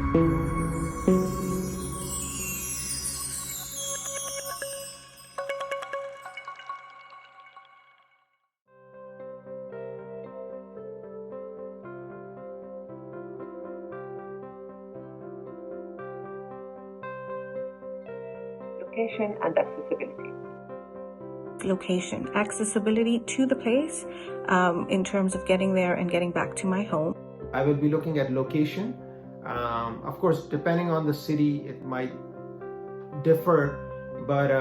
Location and accessibility. Location, accessibility to the place in terms of getting there and getting back to my home. I will be looking at location. Of course, depending on the city, it might differ, but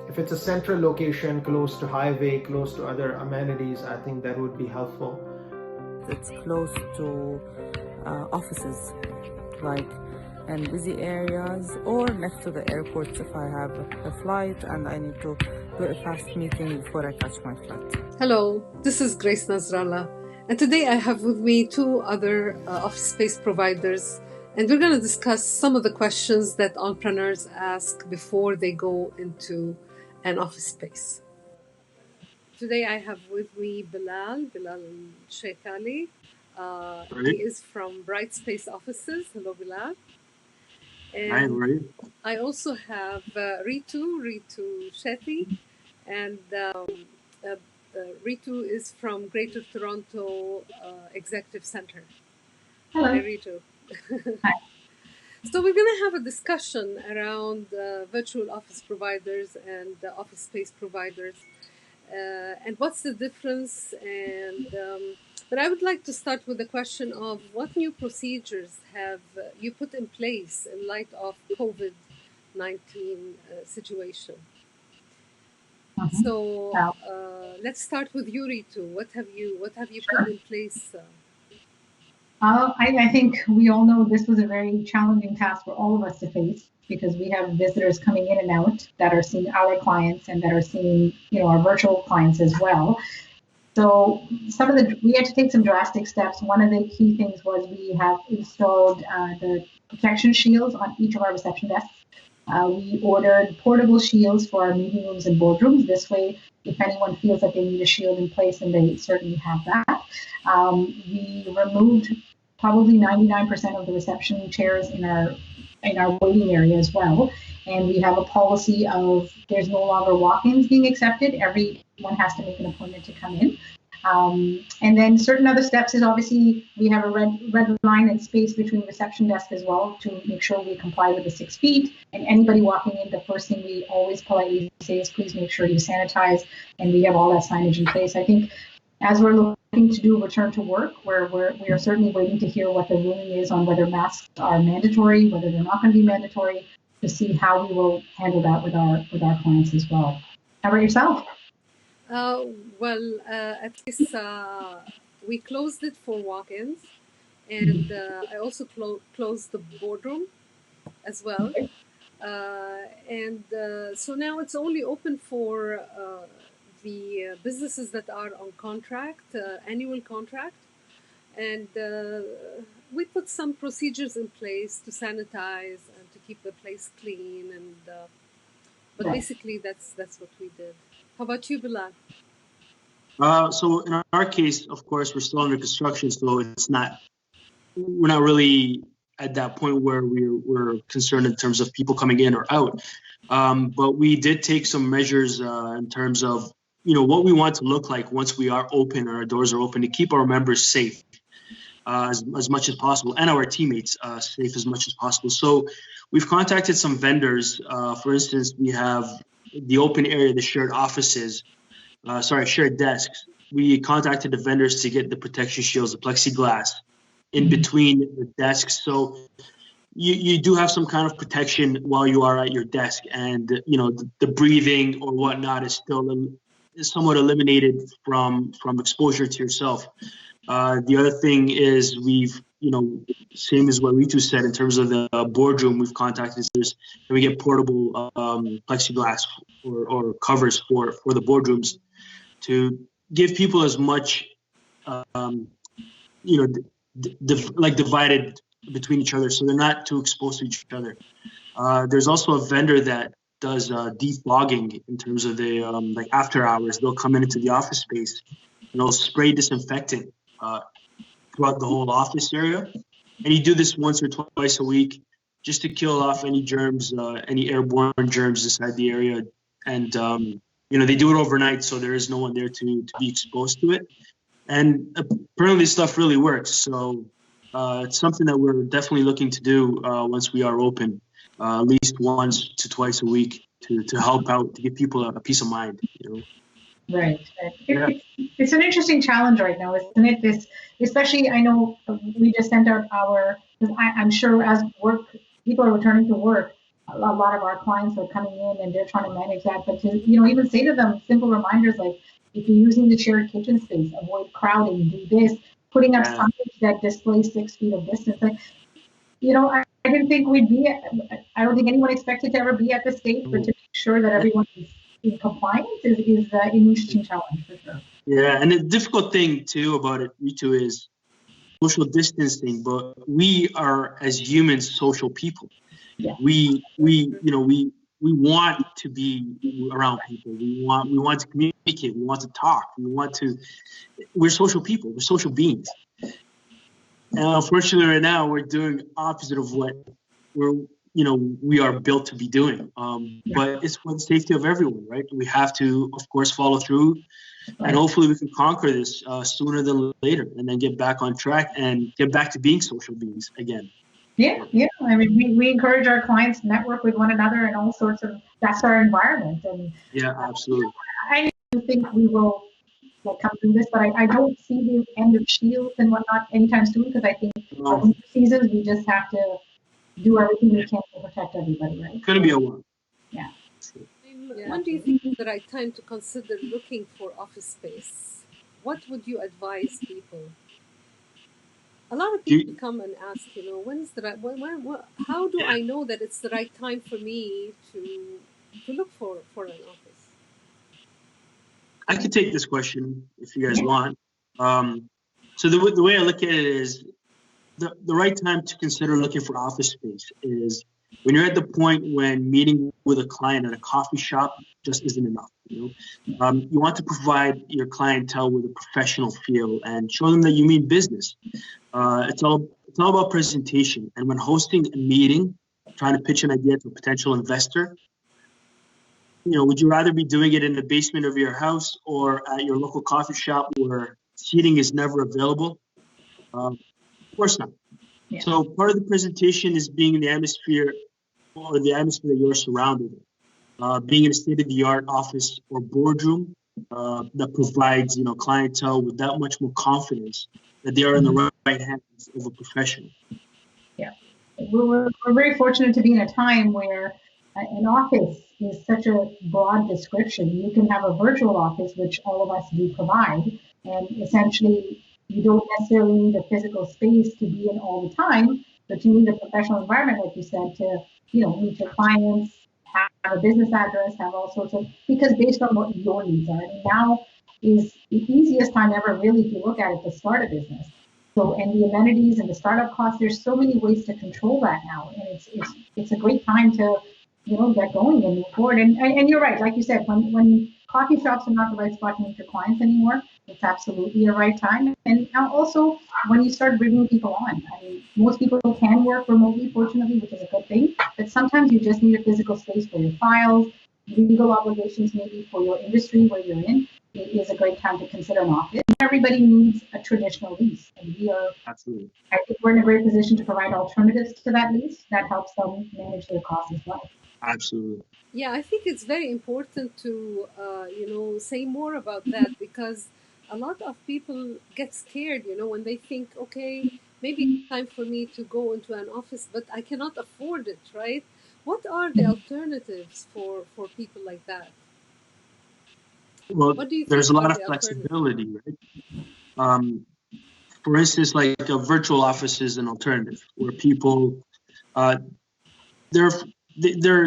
if it's a central location close to highway, close to other amenities, I think that would be helpful. It's close to offices, and busy areas, or next to the airports if I have a flight and I need to do a fast meeting before I catch my flight. Hello, this is Grace Nasralla, and today I have with me two other office space providers, and we're going to discuss some of the questions that entrepreneurs ask before they go into an office space. Today I have with me Bilal Sheikh Ali. He is from Bright Space Offices. Hello, Bilal. And hi, how are you? I also have Ritu Shetty, and Ritu is from Greater Toronto Executive Center. Hello. Hi, Ritu. Hi. So we're going to have a discussion around virtual office providers and office space providers, and what's the difference. But I would like to start with the question of what new procedures have you put in place in light of COVID-19 situation. Mm-hmm. So let's start with you, Ritu. What have you put in place? I think we all know this was a very challenging task for all of us to face because we have visitors coming in and out that are seeing our clients and that are seeing, our virtual clients as well. So we had to take some drastic steps. One of the key things was we have installed the protection shields on each of our reception desks. We ordered portable shields for our meeting rooms and boardrooms. This way, if anyone feels that they need a shield in place, and they certainly have that. We removed probably 99% of the reception chairs in our waiting area as well. And we have a policy of there's no longer walk-ins being accepted. Everyone has to make an appointment to come in. And then certain other steps is obviously we have a red line and space between reception desk as well to make sure we comply with the 6 feet. And anybody walking in, the first thing we always politely say is please make sure you sanitize. And we have all that signage in place. I think as we're looking to do a return to work, where we are certainly waiting to hear what the ruling is on whether masks are mandatory, whether they're not going to be mandatory, to see how we will handle that with our clients as well. How about yourself? At least we closed it for walk-ins, and I also closed the boardroom as well. So now it's only open for the businesses that are on contract, annual contract, and we put some procedures in place to sanitize and to keep the place clean. But basically, that's what we did. How about you, Bilal? So in our case, of course, we're still under construction, so we're not really at that point where we're concerned in terms of people coming in or out. But we did take some measures in terms of, what we want to look like once we are open or our doors are open to keep our members safe as much as possible and our teammates safe as much as possible. So we've contacted some vendors. For instance, we have the open area, the shared offices, shared desks. We contacted the vendors to get the protection shields, the plexiglass in between the desks. So you do have some kind of protection while you are at your desk, and the breathing or whatnot is somewhat eliminated from exposure to yourself. The other thing is we've, same as what Ritu said in terms of the boardroom, we've contacted and we get portable plexiglass or covers for the boardrooms to give people as much, divided between each other so they're not too exposed to each other. There's also a vendor that does defogging in terms of the after hours. They'll come into the office space and they'll spray disinfectant throughout the whole office area. And you do this once or twice a week just to kill off any germs, any airborne germs inside the area. And, they do it overnight, so there is no one there to be exposed to it. And apparently stuff really works. So it's something that we're definitely looking to do once we are open, at least once to twice a week to help out, to give people a peace of mind. Right. It's an interesting challenge right now, isn't it? This, especially, I know we just sent out I'm sure as people are returning to work, a lot of our clients are coming in and they're trying to manage that. But to, even say to them simple reminders like, if you're using the shared kitchen space, avoid crowding, do this, putting up signage that displays 6 feet of distance. Like, I didn't think I don't think anyone expected to ever be at the stage, but to make sure that everyone is in compliance is an interesting challenge for sure. Yeah, and the difficult thing too about it, Ritu, is social distancing. But we are, as humans, social people. Yeah. We want to be around people. We want to communicate. We want to talk. We're social people. We're social beings. And unfortunately, right now we're doing opposite of what we are built to be doing. But it's for the safety of everyone, right? We have to, of course, follow through, and hopefully we can conquer this sooner than later, and then get back on track and get back to being social beings again. Yeah. I mean, we encourage our clients to network with one another and all sorts of. That's our environment, and yeah, absolutely. I do think we will come through this, but I don't see the end of shields and whatnot anytime soon, because I think for winter seasons we just have to do everything we can to protect everybody, right? It's going to be a while. Yeah. When do you think is the right time to consider looking for office space? What would you advise people? A lot of people come and ask, when is the right? How do I know that it's the right time for me to look for an office? I could take this question if you guys want. So the way I look at it is the right time to consider looking for office space is when you're at the point when meeting with a client at a coffee shop just isn't enough. You want to provide your clientele with a professional feel and show them that you mean business. It's all about presentation. And when hosting a meeting, trying to pitch an idea to a potential investor, would you rather be doing it in the basement of your house or at your local coffee shop where seating is never available? Of course not. Yeah. So part of the presentation is being in the atmosphere that you're surrounded in. Being in a state-of-the-art office or boardroom that provides, clientele with that much more confidence that they are in the right hands of a professional. Yeah. We're very fortunate to be in a time where an office is such a broad description. You can have a virtual office, which all of us do provide, and essentially you don't necessarily need a physical space to be in all the time, but you need a professional environment, like you said, to meet your clients, have a business address, have all sorts of, because based on what your needs are. I mean, now is the easiest time ever, really, if you look at it, to start a business. So, and the amenities and the startup costs, there's so many ways to control that now, and it's a great time to get going and move forward. And you're right, like you said, when coffee shops are not the right spot to meet your clients anymore, it's absolutely the right time. And now also when you start bringing people on, I mean, most people can work remotely, fortunately, which is a good thing. But sometimes you just need a physical space for your files, legal obligations, maybe for your industry where you're in. It is a great time to consider an office. Everybody needs a traditional lease, and absolutely. I think we're in a great position to provide alternatives to that lease that helps them manage their costs as well. Absolutely. Yeah, I think it's very important to, say more about that, because a lot of people get scared, when they think, okay, maybe it's time for me to go into an office, but I cannot afford it, right? What are the alternatives for people like that? Well, there's a lot of flexibility, right? For instance, like a virtual office is an alternative where people, they're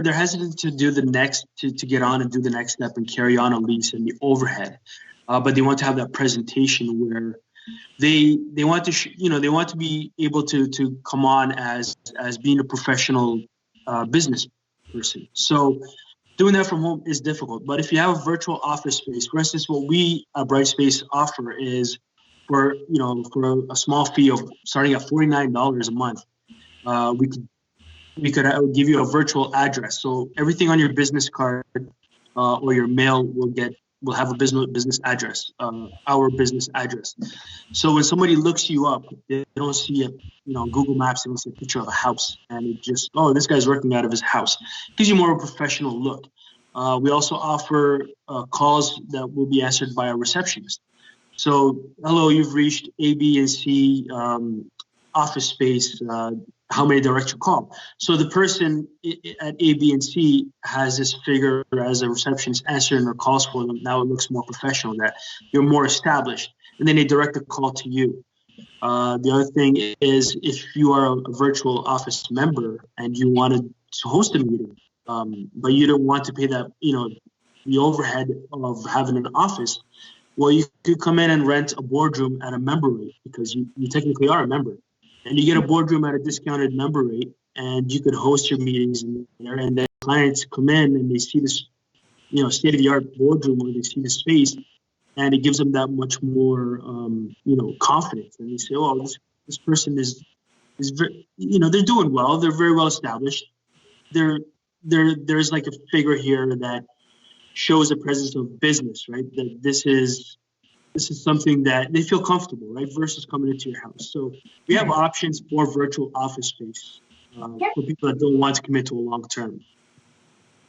hesitant to do the next to get on and do the next step and carry on a lease and the overhead, but they want to have that presentation where they want to they want to be able to come on as being a professional business person. So doing that from home is difficult. But if you have a virtual office space, for instance, what we at Brightspace offer is for for a small fee of starting at $49 a month, we could give you a virtual address. So everything on your business card or your mail will have a business address, our business address. So when somebody looks you up, they don't see Google Maps, they don't see a picture of a house, and it just, oh, this guy's working out of his house. Gives you more of a professional look. We also offer calls that will be answered by a receptionist. So, hello, you've reached A, B, and C office space. How may I direct your call? So the person at A, B, and C has this figure as a receptionist answering their calls for them. Now it looks more professional, that you're more established. And then they direct the call to you. The other thing is, if you are a virtual office member and you wanted to host a meeting, but you don't want to pay that, the overhead of having an office, well, you could come in and rent a boardroom at a member rate, because you technically are a member. And you get a boardroom at a discounted member rate, and you could host your meetings in there. And then clients come in and they see this, state-of-the-art boardroom, or they see the space, and it gives them that much more, confidence. And they say, "Oh, this person is very, they're doing well. They're very well established. There's like a figure here that shows a presence of business, right? That this is something that they feel comfortable, right? Versus coming into your house. So we have options for virtual office space for people that don't want to commit to a long term.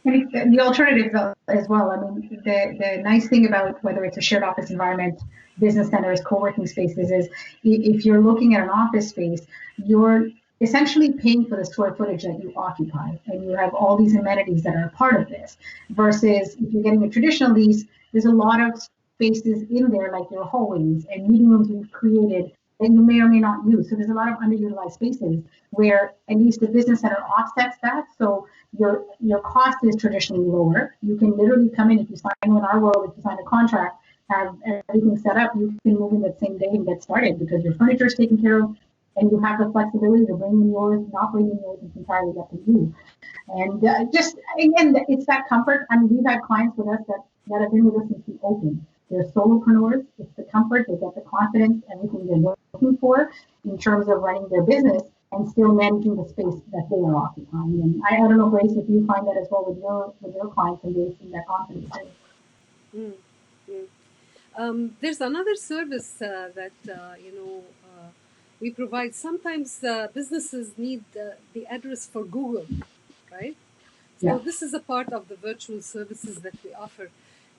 And the alternative as well. I mean, the nice thing about whether it's a shared office environment, business centers, co-working spaces, is if you're looking at an office space, you're essentially paying for the square footage that you occupy, and you have all these amenities that are a part of this. Versus if you're getting a traditional lease, there's a lot of spaces in there, like your hallways and meeting rooms you've created that you may or may not use. So there's a lot of underutilized spaces where at least the business center offsets that. So your cost is traditionally lower. You can literally come in, if you sign in our world, if you sign a contract, have everything set up, you can move in that same day and get started, because your furniture is taken care of, and you have the flexibility to bring in yours, not bring in yours. It's entirely up to you. And just again, it's that comfort. I mean, we've had clients with us that have been with us since we opened. They're solopreneurs. It's the comfort. They get the confidence, everything they're looking for in terms of running their business, and still managing the space that they are occupying. And I don't know, Grace, if you find that as well with your clients, and they see that confidence too. There's another service that we provide. Sometimes businesses need the address for Google, right? So this is a part of the virtual services that we offer,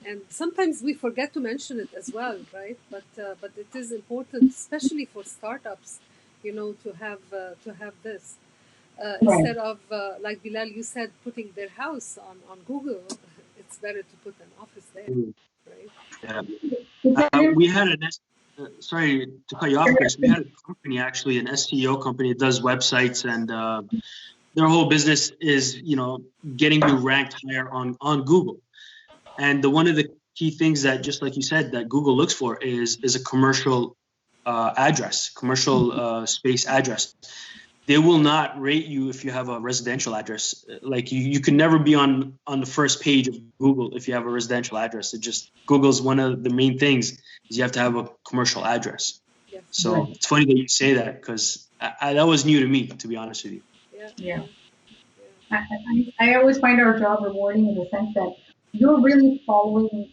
and sometimes we forget to mention it as well, right? But it is important, especially for startups, to have this instead of like Bilal, you said, putting their house on Google. It's better to put an office there, right? Yeah. We had sorry to cut you off, Chris. We had a company, actually, an SEO company that does websites, and their whole business is, getting you ranked higher on Google. And one of the key things that, just like you said, that Google looks for is a commercial address, commercial space address. They will not rate you if you have a residential address. Like you can never be on the first page of Google if you have a residential address. Google's one of the main things is you have to have a commercial address. Yeah. So It's funny that you say that, because that was new to me, to be honest with you. Yeah. I always find our job rewarding in the sense that you're really following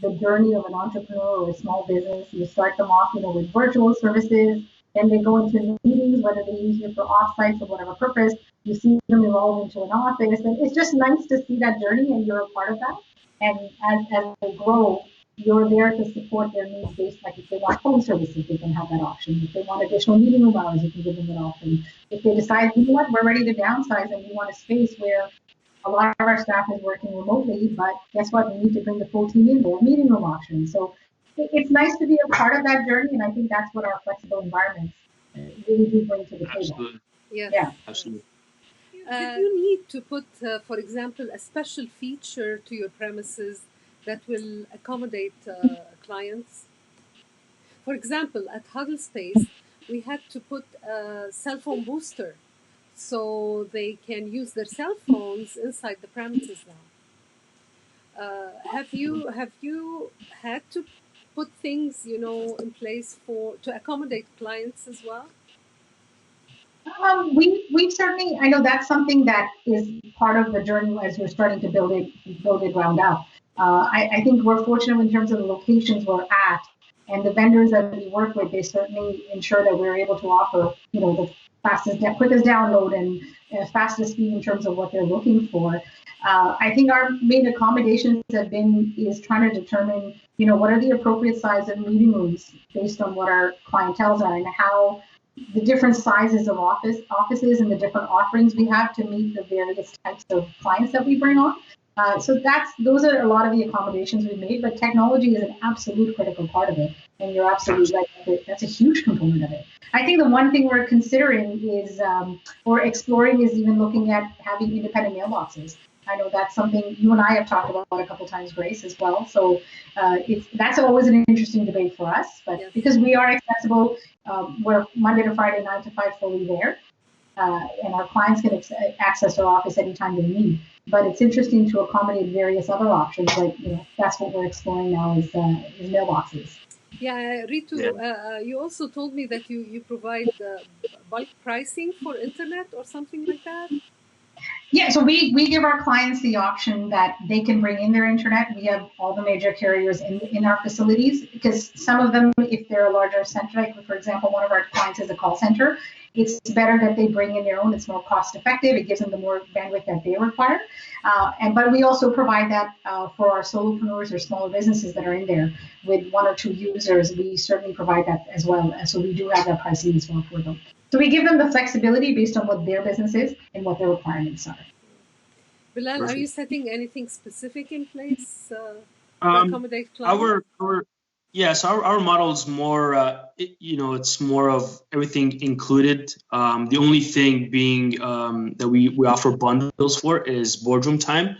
the journey of an entrepreneur or a small business. You start them off, with virtual services, then they go into meetings, whether they use it for offsites or whatever purpose. You see them evolve into an office, and it's just nice to see that journey, and you're a part of that. And as they grow, you're there to support their needs based, like if they want phone services, they can have that option. If they want additional meeting room hours, you can give them that option. If they decide, we're ready to downsize and we want a space where a lot of our staff is working remotely, but guess what? We need to bring the full team in there, meeting room options. So it's nice to be a part of that journey, and I think that's what our flexible environments really do bring to the table. Absolutely. Yeah. Absolutely. Did you need to put, for example, a special feature to your premises that will accommodate clients? For example, at Huddle Space, we had to put a cell phone booster so they can use their cell phones inside the premises now. Have you had to put things, in place to accommodate clients as well? We certainly, I know that's something that is part of the journey as we're starting to build it ground up. I think we're fortunate in terms of the locations we're at, and the vendors that we work with. They certainly ensure that we're able to offer, the quickest download and fastest speed in terms of what they're looking for. I think our main accommodations is trying to determine, what are the appropriate size of meeting rooms based on what our clientels are and how the different sizes of offices and the different offerings we have to meet the various types of clients that we bring on. So those are a lot of the accommodations we've made, but technology is an absolute critical part of it. And you're absolutely right. That's a huge component of it. I think the one thing we're considering is, or exploring, is even looking at having independent mailboxes. I know that's something you and I have talked about a couple times, Grace, as well. So that's always an interesting debate for us. But because we are accessible, we're Monday to Friday, 9 to 5, fully there. And our clients can access our office anytime they need. But it's interesting to accommodate various other options. Like, that's what we're exploring now is mailboxes. Yeah, Ritu, you also told me that you provide bulk pricing for internet or something like that? Yeah, so we give our clients the option that they can bring in their internet. We have all the major carriers in our facilities, because some of them, if they're a larger center, like for example, one of our clients is a call center, it's better that they bring in their own. It's more cost effective. It gives them the more bandwidth that they require. But we also provide that for our solopreneurs or smaller businesses that are in there with 1 or 2 users. We certainly provide that as well. So we do have that pricing as well for them. So we give them the flexibility based on what their business is and what their requirements are. Bilal, are you setting anything specific in place to accommodate clients? Our model is more, it's more of everything included. The only thing being that we offer bundles for is boardroom time.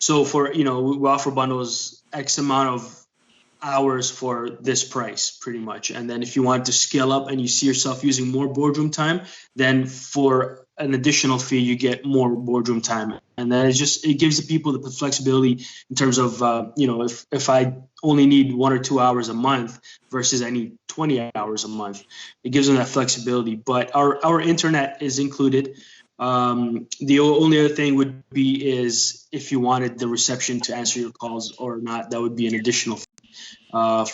So we offer bundles X amount of hours for this price, pretty much. And then if you want to scale up and you see yourself using more boardroom time, then for an additional fee, you get more boardroom time. And then it gives the people the flexibility in terms of, if I only need 1 or 2 hours a month versus I need 20 hours a month, it gives them that flexibility. But our internet is included. The only other thing would be is if you wanted the reception to answer your calls or not, that would be an additional fee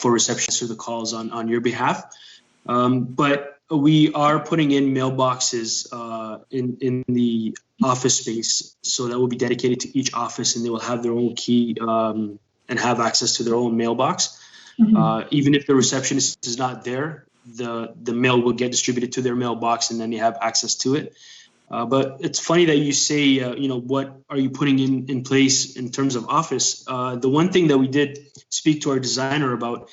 for reception to the calls on your behalf. But we are putting in mailboxes in the office space, so that will be dedicated to each office, and they will have their own key and have access to their own mailbox. Even if the receptionist is not there, the mail will get distributed to their mailbox, and then they have access to it. But it's funny that you say, what are you putting in place in terms of office? The one thing that we did speak to our designer about,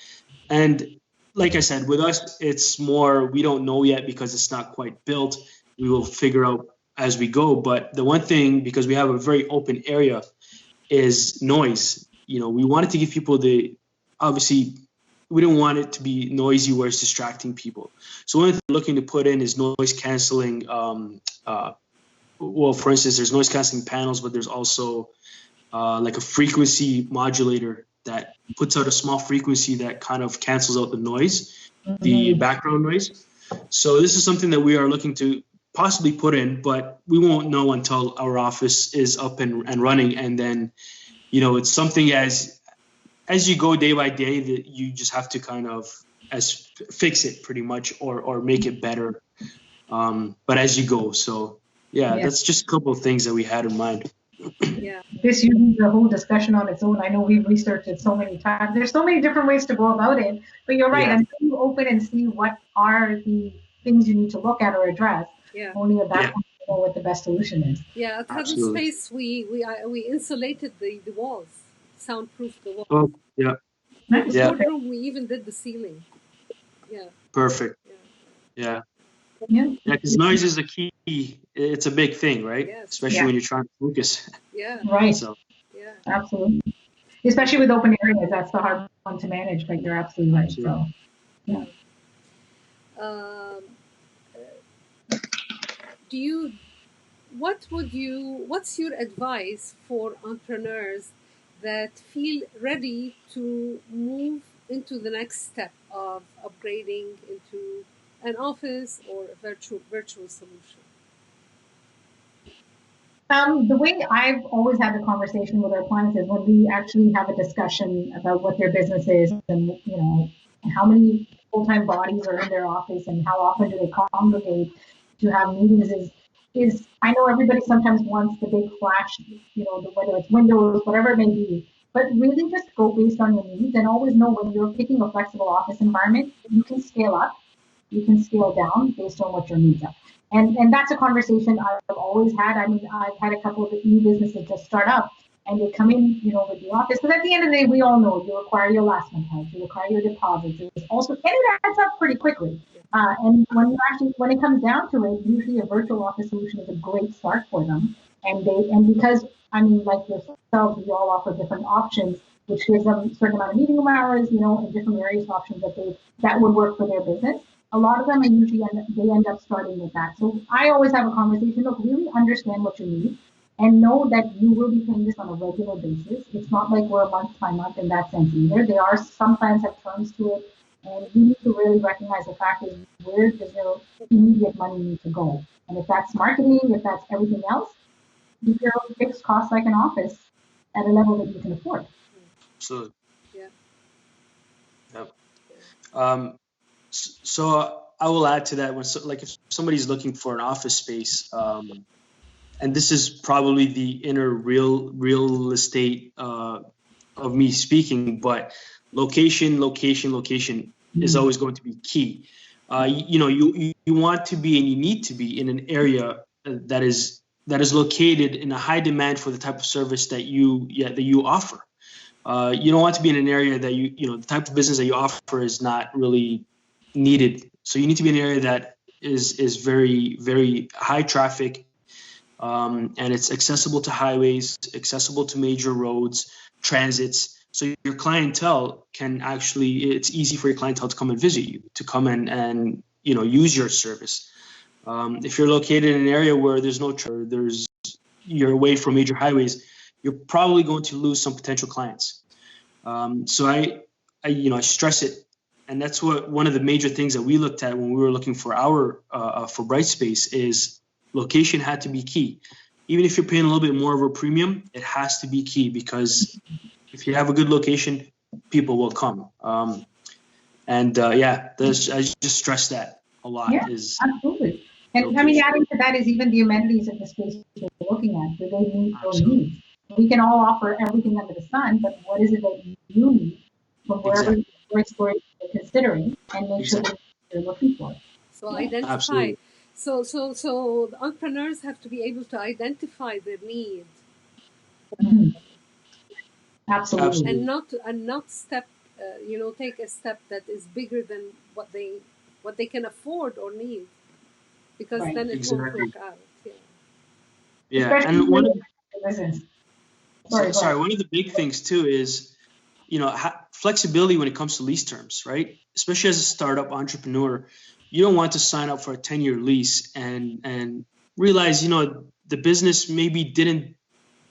and like I said, with us, it's more, we don't know yet because it's not quite built. We will figure out as we go. But the one thing, because we have a very open area, is noise. We wanted to give people obviously, we don't want it to be noisy where it's distracting people. So one thing we're looking to put in is noise canceling. For instance, there's noise canceling panels, but there's also like a frequency modulator that puts out a small frequency that kind of cancels out the noise, the background noise. So this is something that we are looking to possibly put in, but we won't know until our office is up and running. And then, it's something as you go day by day that you just have to kind of fix it pretty much or make it better. But as you go. So that's just a couple of things that we had in mind. Yeah. This uses a whole discussion on its own. I know we've researched it so many times. There's so many different ways to go about it, but you're right. Until you open and see what are the things you need to look at or address, only at that point you know what the best solution is. Yeah, at Hudson Space, we insulated the walls, soundproofed the walls. Oh, yeah. For the boardroom, we even did the ceiling. Yeah. Perfect. Yeah, because noise is the key. It's a big thing, right? Yes. Especially when you're trying to focus. Yeah. Right. So. Yeah. Absolutely. Especially with open areas, that's the hard one to manage. But you're absolutely right. So. Yeah. What's your advice for entrepreneurs that feel ready to move into the next step of upgrading into an office or a virtual solution? The way I've always had the conversation with our clients is when we actually have a discussion about what their business is and, how many full-time bodies are in their office and how often do they congregate to have meetings is I know everybody sometimes wants the big flash, whether it's Windows, whatever it may be, but really just go based on your needs and always know when you're picking a flexible office environment, you can scale up, you can scale down based on what your needs are. And that's a conversation I've always had. I mean, I've had a couple of new businesses just start up and they come in, with the office. Because at the end of the day, we all know you require your last month help, you require your deposits. It's also, and it adds up pretty quickly. And when it comes down to it, usually a virtual office solution is a great start for them. And because, like yourselves, we all offer different options, which gives them a certain amount of meeting hours, and different various options that would work for their business. A lot of them are usually end up starting with that. So I always have a conversation. Look, really understand what you need and know that you will be paying this on a regular basis. It's not like we're month by month in that sense either. There are some plans have terms to it, and you need to really recognize the fact is where does your immediate money need to go. And if that's marketing, if that's everything else, keep your fixed costs like an office at a level that you can afford. Absolutely. Yeah. Yep. So I will add to that if somebody's looking for an office space, and this is probably the inner real estate of me speaking, but location is always going to be key. You want to be and you need to be in an area that is located in a high demand for the type of service that you offer. You don't want to be in an area that the type of business that you offer is not really needed. So you need to be in an area that is very, very high traffic, and it's accessible to highways, accessible to major roads, transits. So your clientele it's easy for your clientele to come and visit you, to come and use your service. If you're located in an area where there's no you're away from major highways, you're probably going to lose some potential clients. So I stress it. And that's one of the major things that we looked at when we were looking for for Brightspace is location had to be key. Even if you're paying a little bit more of a premium, it has to be key, because if you have a good location, people will come. I just stress that a lot. Yeah, absolutely. And location. Adding to that is even the amenities of the space you're looking at. Do they meet your needs? We can all offer everything under the sun, but what is it that you need from wherever you're considering, and make sure that you're looking for? So identify. Absolutely. So the entrepreneurs have to be able to identify their needs. Mm-hmm. Absolutely. And not step, take a step that is bigger than what they can afford or need, because then it won't work out. Yeah. And one of the big things too is, flexibility when it comes to lease terms, right? Especially as a startup entrepreneur, you don't want to sign up for a 10-year lease and realize, the business maybe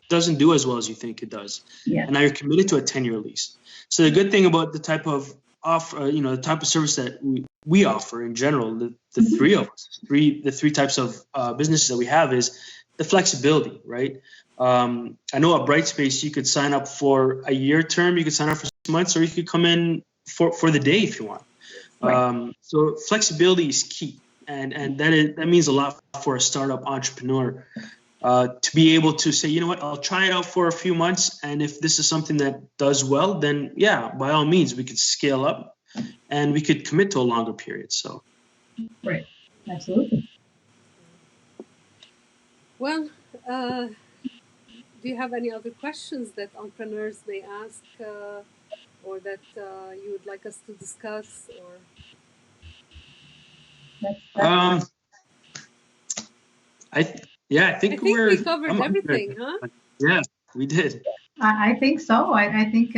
doesn't do as well as you think it does. Yeah. And now you're committed to a 10-year lease. So the good thing about the type of the type of service that we offer in general, the three of us, the three types of businesses that we have, is the flexibility, right? I know at Brightspace, you could sign up for a year term, you could sign up for 6 months, or you could come in for the day if you want. Right. So flexibility is key, and that means a lot for a startup entrepreneur, to be able to say, you know what, I'll try it out for a few months, and if this is something that does well, then yeah, by all means, we could scale up and we could commit to a longer period. So, right, absolutely. Well, do you have any other questions that entrepreneurs may ask, or that you would like us to discuss? Or I think we covered everything, huh? Yeah, we did. I think so. I think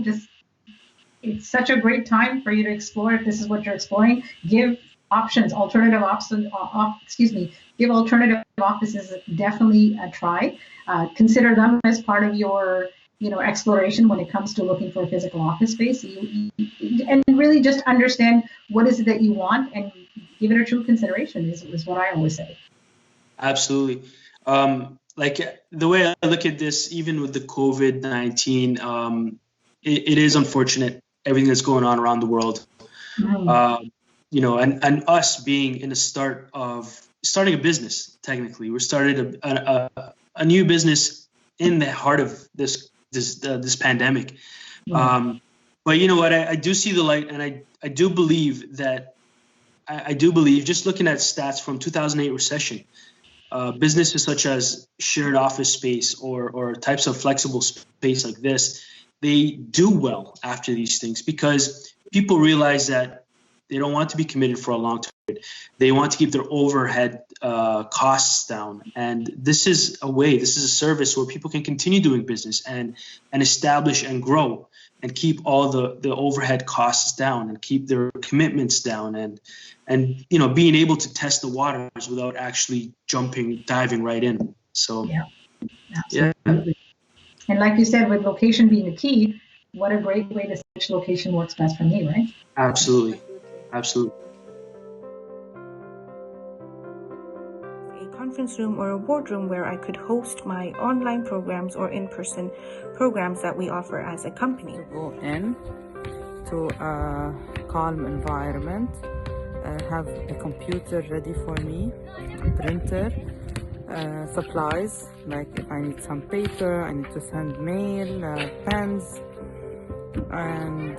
just it's such a great time for you to explore. If this is what you're exploring, give alternative offices definitely a try. Consider them as part of your exploration when it comes to looking for a physical office space. And really just understand what is it that you want and give it a true consideration is what I always say. Absolutely. Like the way I look at this, even with the COVID-19, it is unfortunate, everything that's going on around the world. And us being in the start of starting a business, technically, we started a new business in the heart of this pandemic. But you know what, I do see the light, and I do believe that just looking at stats from 2008 recession, businesses such as shared office space or types of flexible space like this, they do well after these things because people realize that they don't want to be committed for a long time. They want to keep their overhead costs down. And this is a service where people can continue doing business and establish and grow and keep all the overhead costs down and keep their commitments down and being able to test the waters without actually diving right in. So yeah, absolutely. And like you said, with location being a key, what a great way to see which location works best for me, right? Absolutely. A conference room or a boardroom where I could host my online programs or in-person programs that we offer as a company. Go in to a calm environment, have a computer ready for me, printer, supplies, like if I need some paper, I need to send mail, pens, and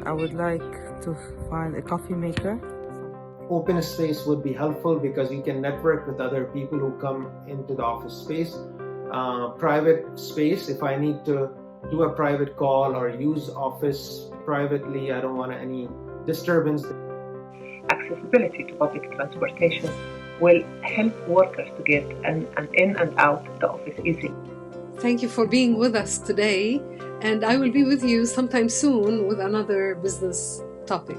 I would like to find a coffee maker. Open space would be helpful because you can network with other people who come into the office space. Private space, if I need to do a private call or use office privately, I don't want any disturbance. Accessibility to public transportation will help workers to get in and out the office easily. Thank you for being with us today, and I will be with you sometime soon with another business topic.